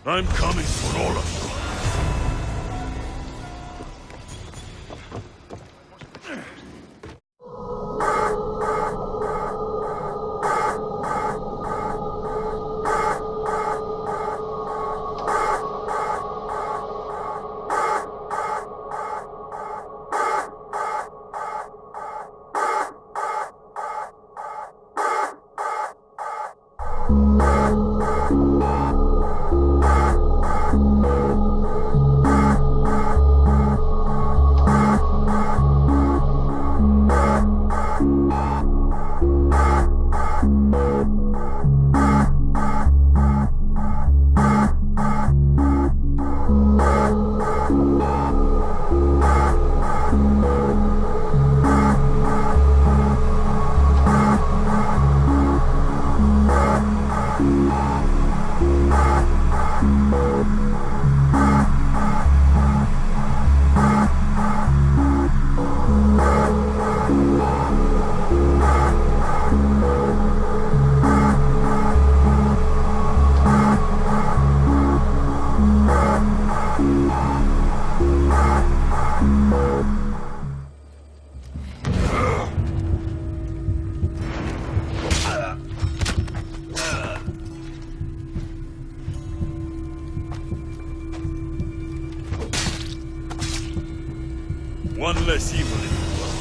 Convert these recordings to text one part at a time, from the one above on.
I'm coming for all of you. One less evil in the world.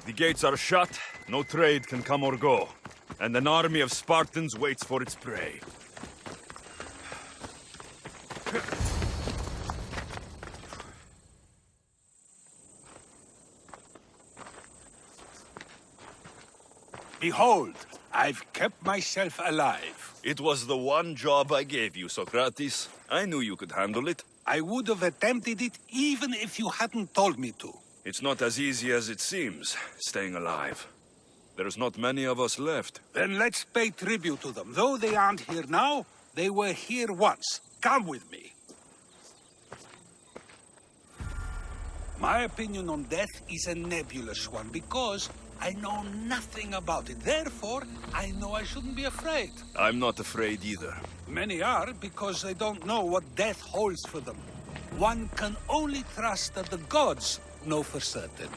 The gates are shut, no trade can come or go, and an army of Spartans waits for its prey. Behold, I've kept myself alive. It was the one job I gave you, Socrates. I knew you could handle it. I would have attempted it even if you hadn't told me to. It's not as easy as it seems, staying alive. There's not many of us left. Then let's pay tribute to them. Though they aren't here now, they were here once. Come with me. My opinion on death is a nebulous one because I know nothing about it. Therefore, I know I shouldn't be afraid. I'm not afraid either. Many are because they don't know what death holds for them. One can only trust that the gods know for certain.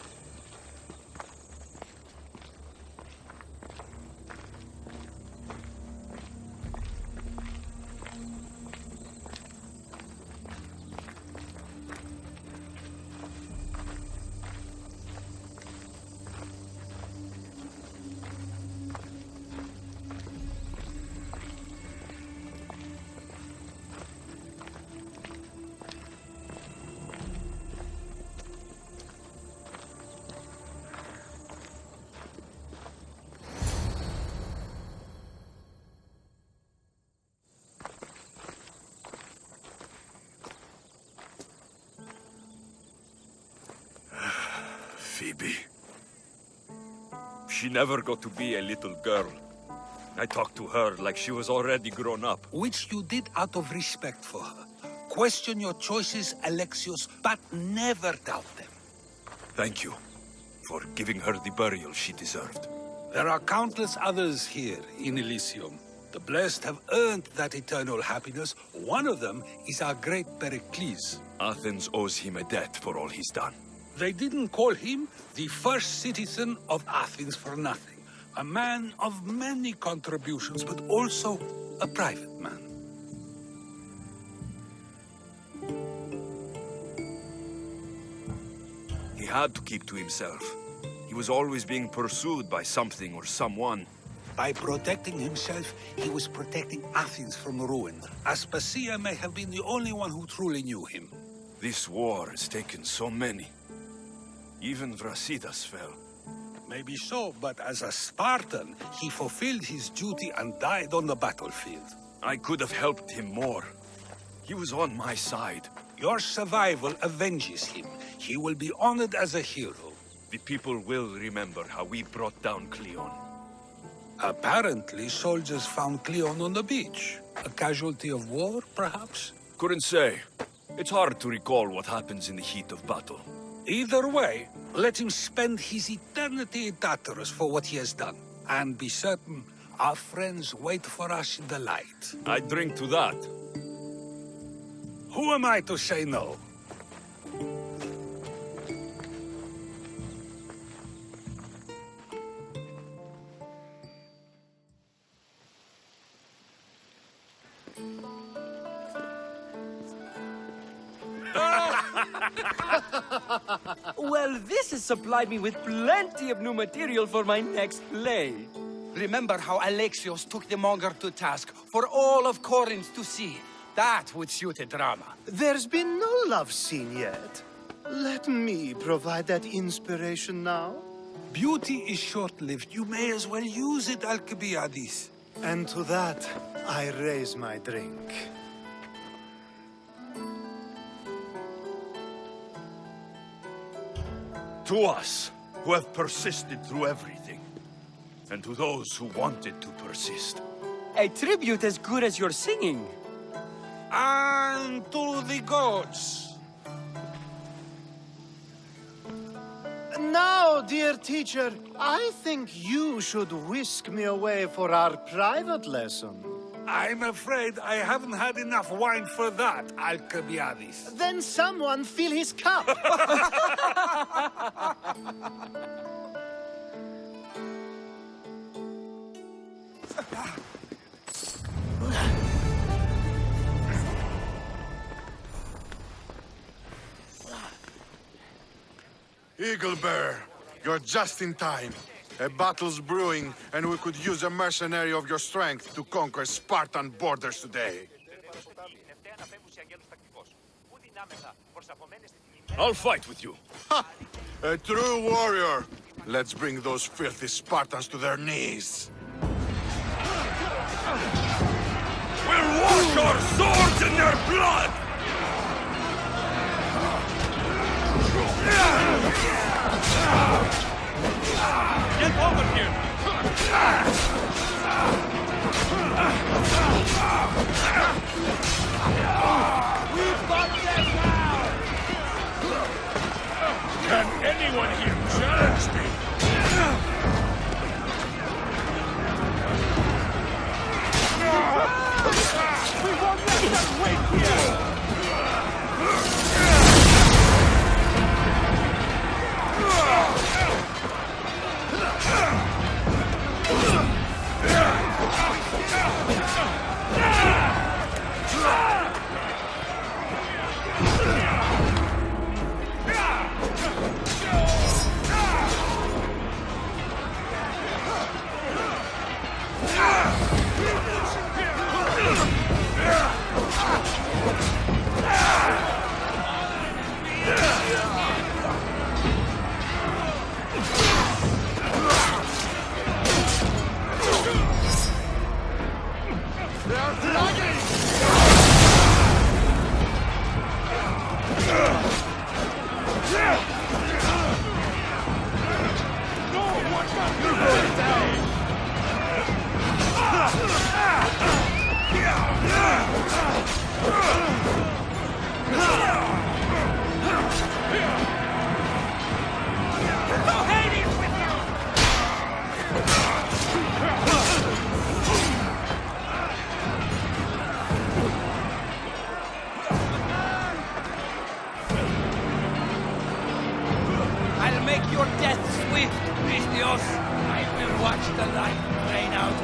Phoebe. She never got to be a little girl. I talked to her like she was already grown up. Which you did out of respect for her. Question your choices, Alexios, but never doubt them. Thank you for giving her the burial she deserved. There are countless others here in Elysium. The blessed have earned that eternal happiness. One of them is our great Pericles. Athens owes him a debt for all he's done. They didn't call him the first citizen of Athens for nothing. A man of many contributions, but also a private man. He had to keep to himself. He was always being pursued by something or someone. By protecting himself, he was protecting Athens from ruin. Aspasia may have been the only one who truly knew him. This war has taken so many. Even Brasidas fell. Maybe so, but as a Spartan, he fulfilled his duty and died on the battlefield. I could have helped him more. He was on my side. Your survival avenges him. He will be honored as a hero. The people will remember how we brought down Cleon. Apparently, soldiers found Cleon on the beach. A casualty of war, perhaps? Couldn't say. It's hard to recall what happens in the heat of battle. Either way, let him spend his eternity in Tartarus for what he has done. And be certain, our friends wait for us in the light. I drink to that. Who am I to say no? Well, this has supplied me with plenty of new material for my next play. Remember how Alexios took the Monger to task for all of Corinth to see? That would suit a drama. There's been no love scene yet. Let me provide that inspiration now. Beauty is short-lived. You may as well use it, Alcibiades. And to that, I raise my drink. To us, who have persisted through everything. And to those who wanted to persist. A tribute as good as your singing. And to the gods. Now, dear teacher, I think you should whisk me away for our private lesson. I'm afraid I haven't had enough wine for that, Alcibiades. Then someone fill his cup. Eaglebearer, you're just in time. A battle's brewing, and we could use a mercenary of your strength to conquer Spartan borders today. I'll fight with you. Ha! A true warrior! Let's bring those filthy Spartans to their knees. We'll wash our swords in their blood! Get over here! We've got them now! Can anyone here challenge me? We won't let them wait here! I'll make your death swift, Christios. I will watch the light rain out.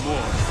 more.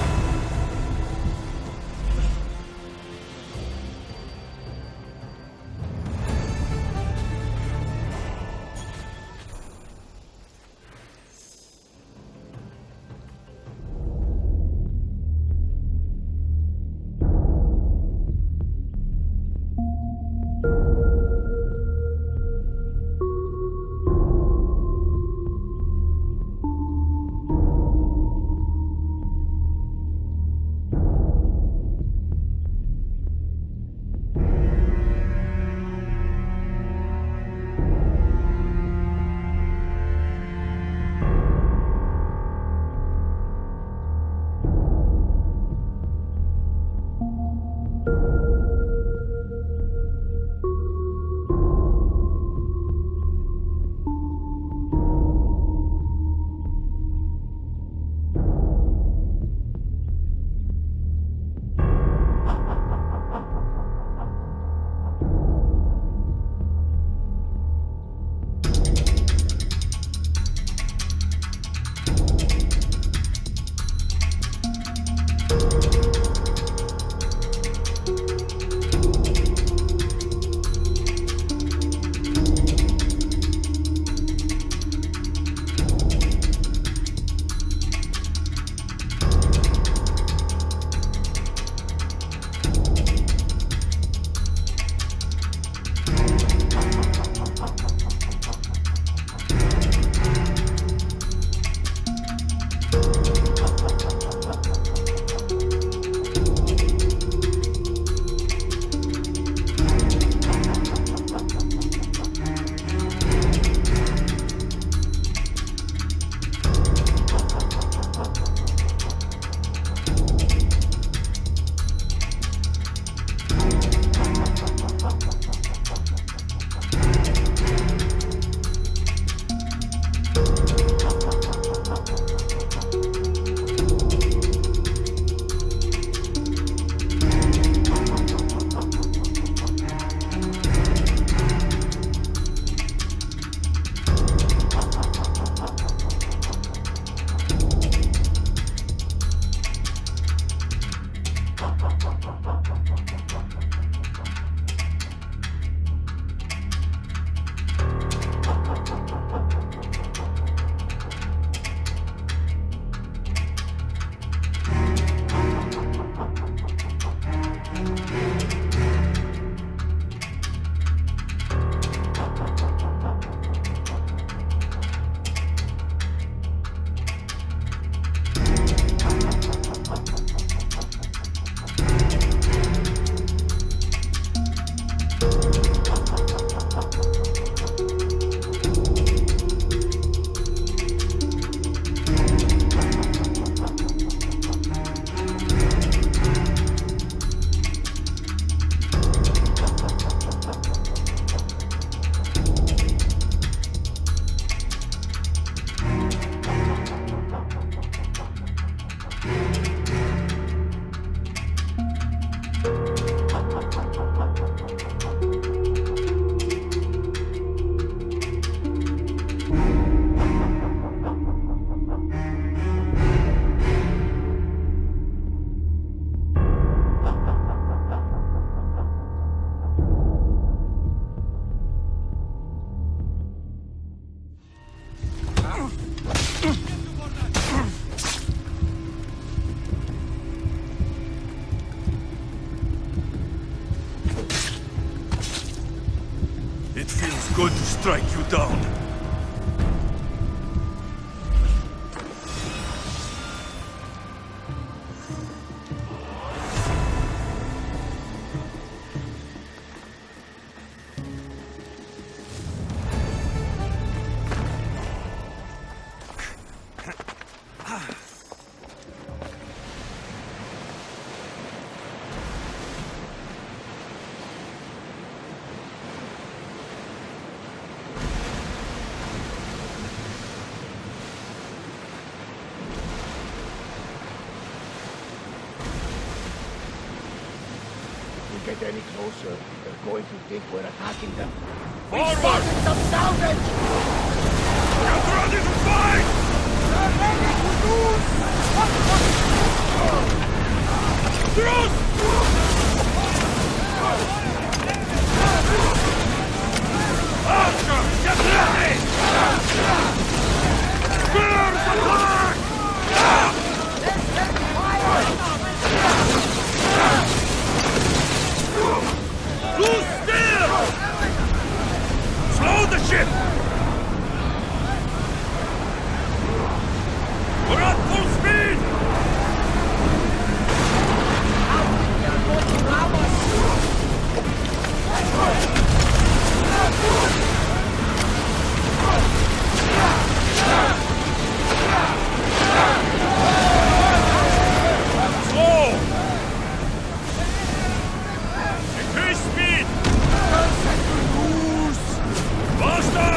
It feels good to strike you down. Get any closer, they're going to think we're attacking them. Forward! Some salvage! Get ready to fight! They're ready to lose! Slow the ship! We're at full speed! Slow! Increase speed! Faster!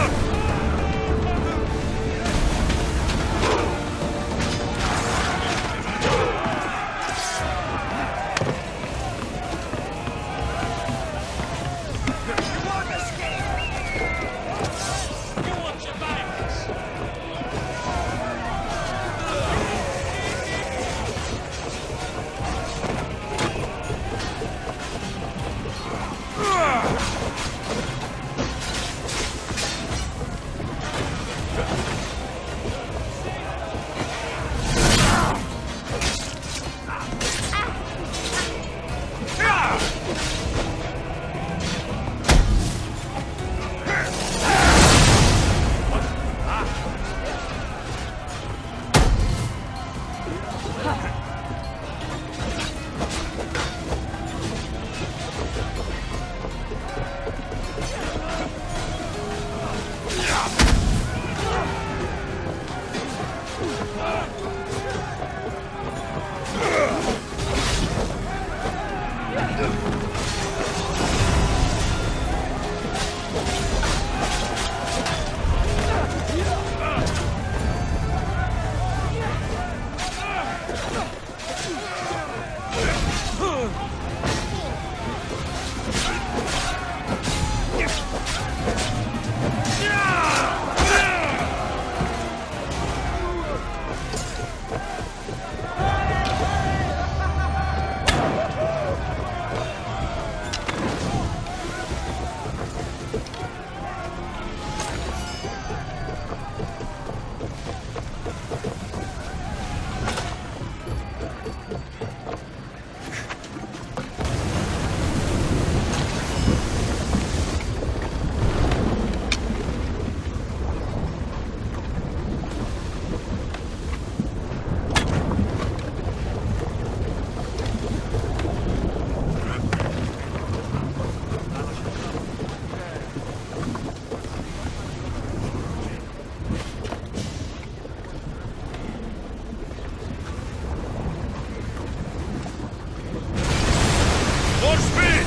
More speed!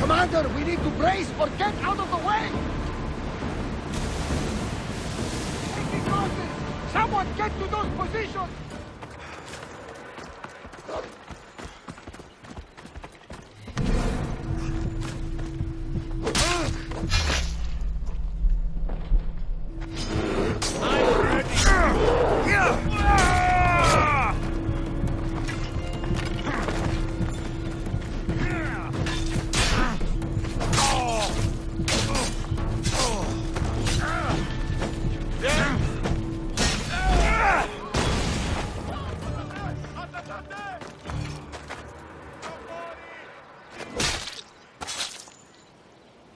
Commander, we need to brace or get out of the way! Someone get to those positions!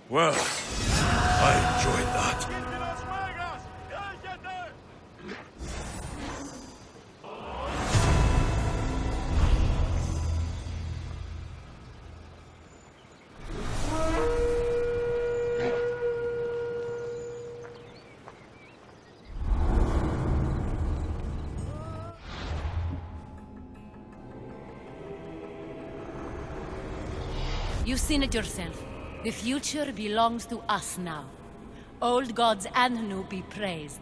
Well, I enjoyed that. You've seen it yourself. The future belongs to us now. Old gods and new be praised.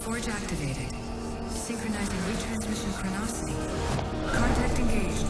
Forge activated. Synchronizing retransmission chronicity. Contact engaged.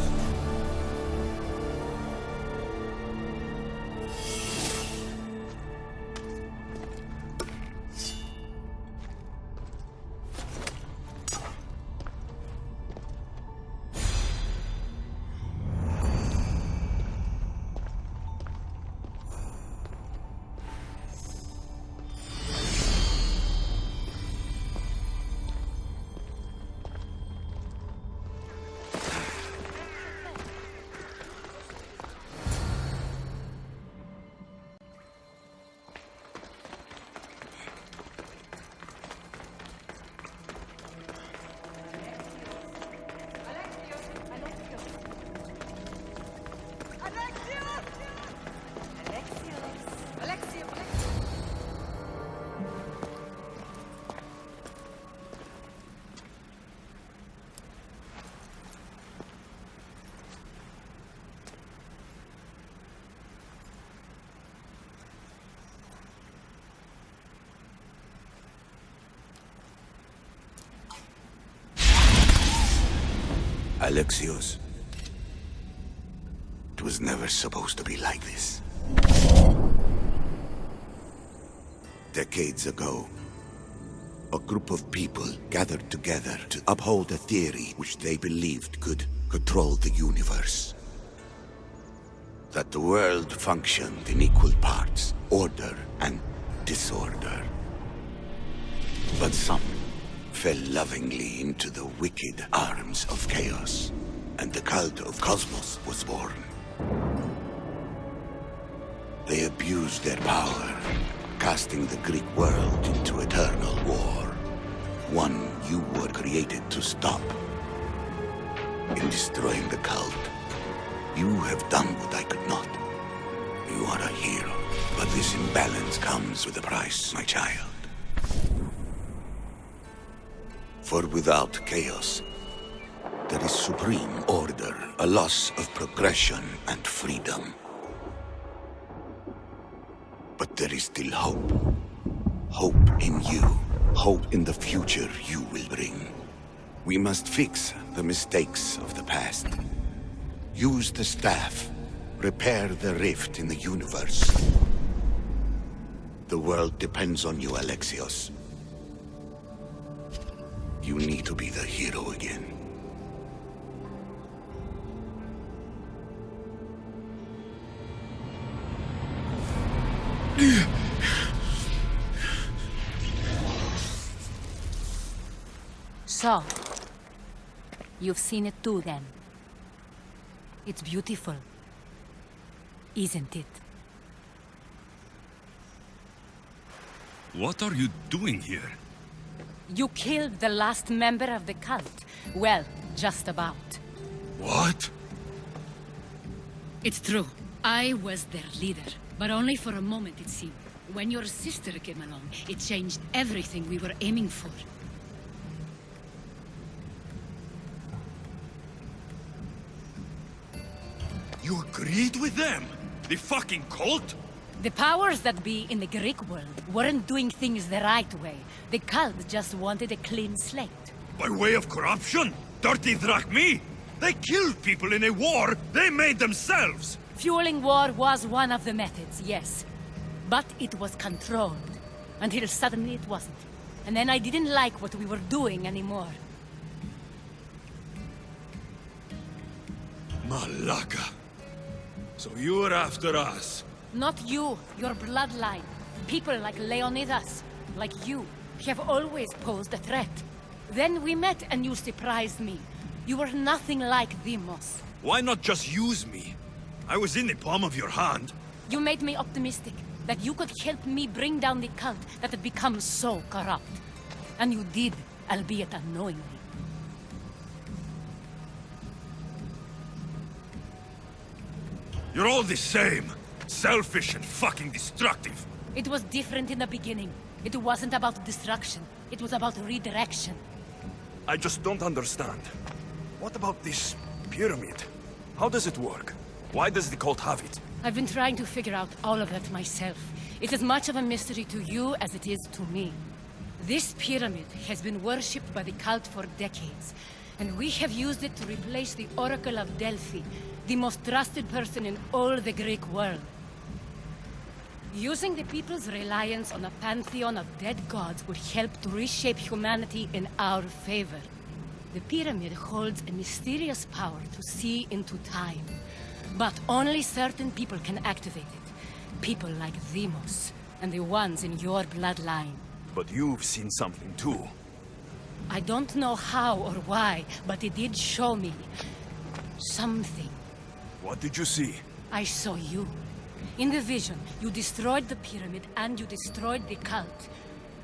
Alexios. It was never supposed to be like this. Decades ago, a group of people gathered together to uphold a theory which they believed could control the universe. That the world functioned in equal parts, order and disorder. But some fell lovingly into the wicked arms of chaos, and the cult of Cosmos was born. They abused their power, casting the Greek world into eternal war. One you were created to stop. In destroying the cult, you have done what I could not. You are a hero, but this imbalance comes with a price, my child. For without chaos, there is supreme order, a loss of progression and freedom. But there is still hope. Hope in you. Hope in the future you will bring. We must fix the mistakes of the past. Use the staff. Repair the rift in the universe. The world depends on you, Alexios. You need to be the hero again. So, you've seen it too then. It's beautiful, isn't it? What are you doing here? You killed the last member of the cult. Well, just about. What? It's true. I was their leader, but only for a moment it seemed. When your sister came along, it changed everything we were aiming for. You agreed with them? The fucking cult? The powers that be in the Greek world weren't doing things the right way. The cult just wanted a clean slate. By way of corruption? Dirty drachmi? They killed people in a war they made themselves! Fueling war was one of the methods, yes. But it was controlled. Until suddenly it wasn't. And then I didn't like what we were doing anymore. Malaka. So you were after us? Not you, your bloodline. People like Leonidas, like you, have always posed a threat. Then we met and you surprised me. You were nothing like Demos. Why not just use me? I was in the palm of your hand. You made me optimistic that you could help me bring down the cult that had become so corrupt. And you did, albeit unknowingly. You're all the same. Selfish and fucking destructive. It was different in the beginning. It wasn't about destruction. It was about redirection. I just don't understand. What about this pyramid? How does it work? Why does the cult have it? I've been trying to figure out all of that myself. It's as much of a mystery to you as it is to me. This pyramid has been worshipped by the cult for decades. And we have used it to replace the Oracle of Delphi, the most trusted person in all the Greek world. Using the people's reliance on a pantheon of dead gods would help to reshape humanity in our favor. The pyramid holds a mysterious power to see into time. But only certain people can activate it. People like Demos, and the ones in your bloodline. But you've seen something too. I don't know how or why, but it did show me something. What did you see? I saw you. In the vision, you destroyed the pyramid and you destroyed the cult.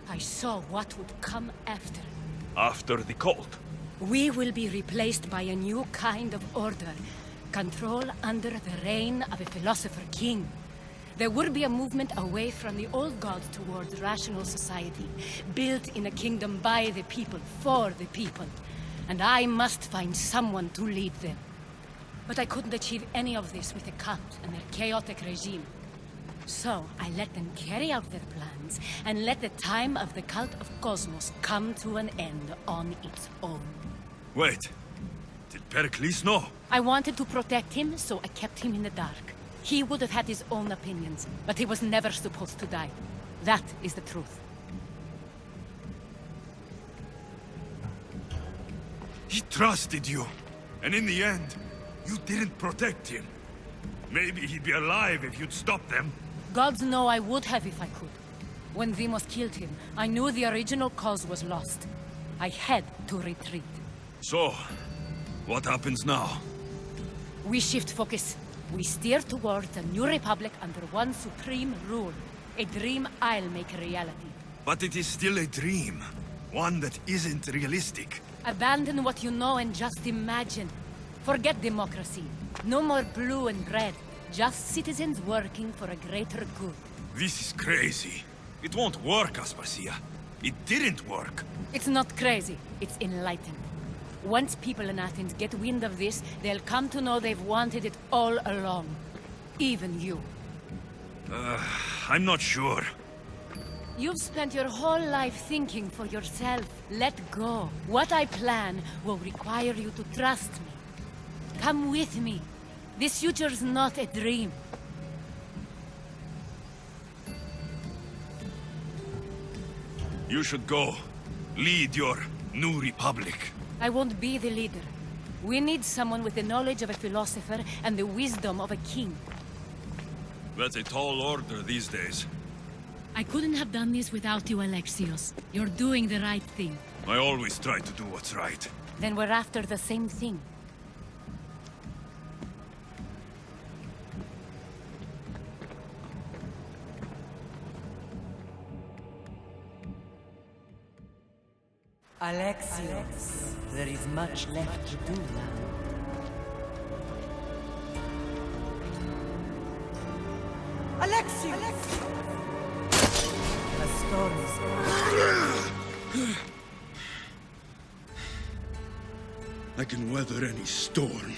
I saw what would come after. After the cult? We will be replaced by a new kind of order. Control under the reign of a philosopher king. There would be a movement away from the old gods towards rational society, built in a kingdom by the people, for the people. And I must find someone to lead them. But I couldn't achieve any of this with the cult and their chaotic regime. So I let them carry out their plans, and let the time of the cult of Cosmos come to an end on its own. Wait. Did Pericles know? I wanted to protect him, so I kept him in the dark. He would have had his own opinions, but he was never supposed to die. That is the truth. He trusted you. And in the end, you didn't protect him. Maybe he'd be alive if you'd stopped them. Gods know I would have if I could. When Demos killed him, I knew the original cause was lost. I had to retreat. So, what happens now? We shift focus. We steer towards a new republic under one supreme rule. A dream I'll make a reality. But it is still a dream. One that isn't realistic. Abandon what you know and just imagine. Forget democracy. No more blue and red. Just citizens working for a greater good. This is crazy. It won't work, Aspasia. It didn't work. It's not crazy. It's enlightened. Once people in Athens get wind of this, they'll come to know they've wanted it all along. Even you. I'm not sure. You've spent your whole life thinking for yourself. Let go. What I plan will require you to trust me. Come with me. This future's not a dream. You should go. Lead your new republic. I won't be the leader. We need someone with the knowledge of a philosopher and the wisdom of a king. That's a tall order these days. I couldn't have done this without you, Alexios. You're doing the right thing. I always try to do what's right. Then we're after the same thing. Alexios, there is much left to do now. Alexios! A storm is I can weather any storm.